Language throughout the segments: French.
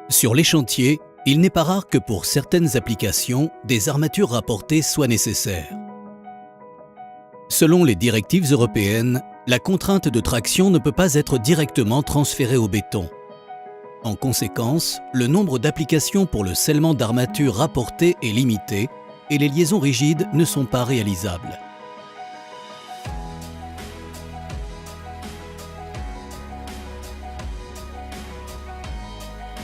Sur les chantiers, il n'est pas rare que pour certaines applications, des armatures rapportées soient nécessaires. Selon les directives européennes, la contrainte de traction ne peut pas être directement transférée au béton. En conséquence, le nombre d'applications pour le scellement d'armatures rapportées est limité et les liaisons rigides ne sont pas réalisables.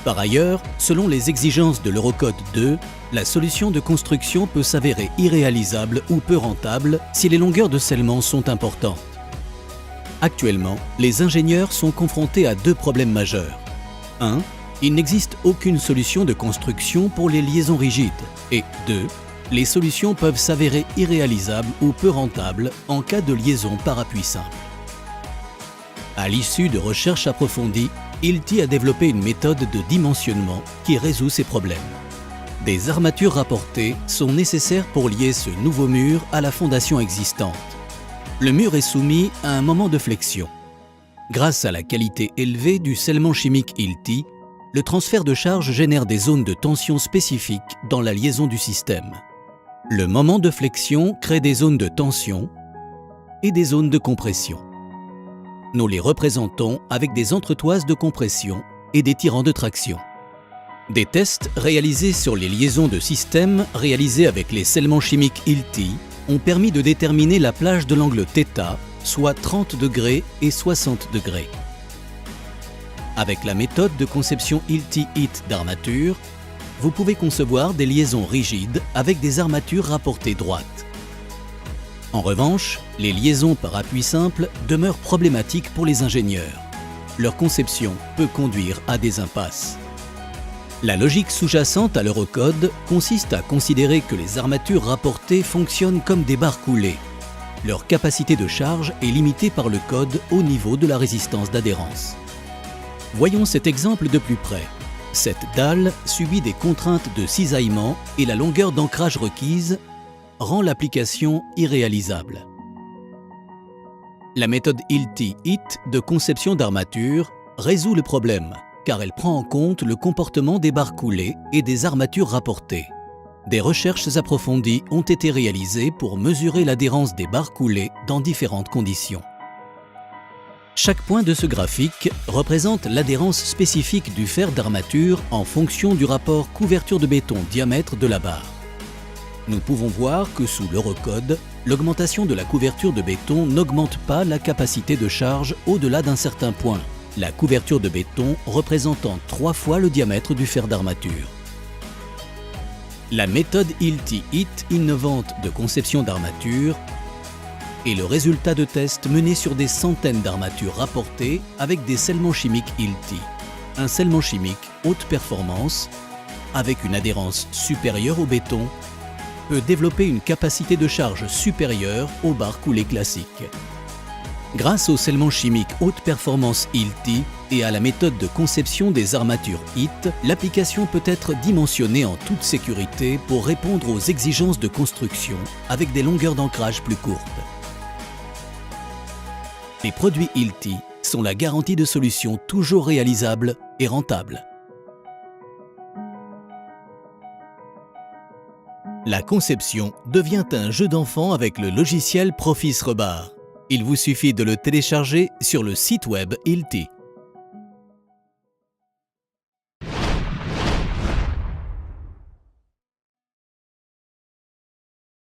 Par ailleurs, selon les exigences de l'Eurocode 2, la solution de construction peut s'avérer irréalisable ou peu rentable si les longueurs de scellement sont importantes. Actuellement, les ingénieurs sont confrontés à deux problèmes majeurs. 1. Il n'existe aucune solution de construction pour les liaisons rigides. Et 2. Les solutions peuvent s'avérer irréalisables ou peu rentables en cas de liaison par appui simple. À l'issue de recherches approfondies, Hilti a développé une méthode de dimensionnement qui résout ces problèmes. Des armatures rapportées sont nécessaires pour lier ce nouveau mur à la fondation existante. Le mur est soumis à un moment de flexion. Grâce à la qualité élevée du scellement chimique Hilti, le transfert de charge génère des zones de tension spécifiques dans la liaison du système. Le moment de flexion crée des zones de tension et des zones de compression. Nous les représentons avec des entretoises de compression et des tirants de traction. Des tests réalisés sur les liaisons de système réalisés avec les scellements chimiques Hilti ont permis de déterminer la plage de l'angle θ, soit 30 degrés et 60 degrés. Avec la méthode de conception Hilti-HIT d'armature, vous pouvez concevoir des liaisons rigides avec des armatures rapportées droites. En revanche, les liaisons par appui simple demeurent problématiques pour les ingénieurs. Leur conception peut conduire à des impasses. La logique sous-jacente à l'Eurocode consiste à considérer que les armatures rapportées fonctionnent comme des barres coulées. Leur capacité de charge est limitée par le code au niveau de la résistance d'adhérence. Voyons cet exemple de plus près. Cette dalle subit des contraintes de cisaillement et la longueur d'ancrage requise rend l'application irréalisable. La méthode Hilti-HIT de conception d'armature résout le problème car elle prend en compte le comportement des barres coulées et des armatures rapportées. Des recherches approfondies ont été réalisées pour mesurer l'adhérence des barres coulées dans différentes conditions. Chaque point de ce graphique représente l'adhérence spécifique du fer d'armature en fonction du rapport couverture de béton diamètre de la barre. Nous pouvons voir que sous l'Eurocode, l'augmentation de la couverture de béton n'augmente pas la capacité de charge au-delà d'un certain point, la couverture de béton représentant 3 fois le diamètre du fer d'armature. La méthode Hilti-HIT innovante de conception d'armature est le résultat de tests menés sur des centaines d'armatures rapportées avec des scellements chimiques Hilti. Un scellement chimique haute performance, avec une adhérence supérieure au béton, peut développer une capacité de charge supérieure aux barres coulées classiques. Grâce au scellement chimique haute performance Hilti et à la méthode de conception des armatures HIT, l'application peut être dimensionnée en toute sécurité pour répondre aux exigences de construction avec des longueurs d'ancrage plus courtes. Les produits Hilti sont la garantie de solutions toujours réalisables et rentables. La conception devient un jeu d'enfant avec le logiciel Profis Rebar. Il vous suffit de le télécharger sur le site web Hilti.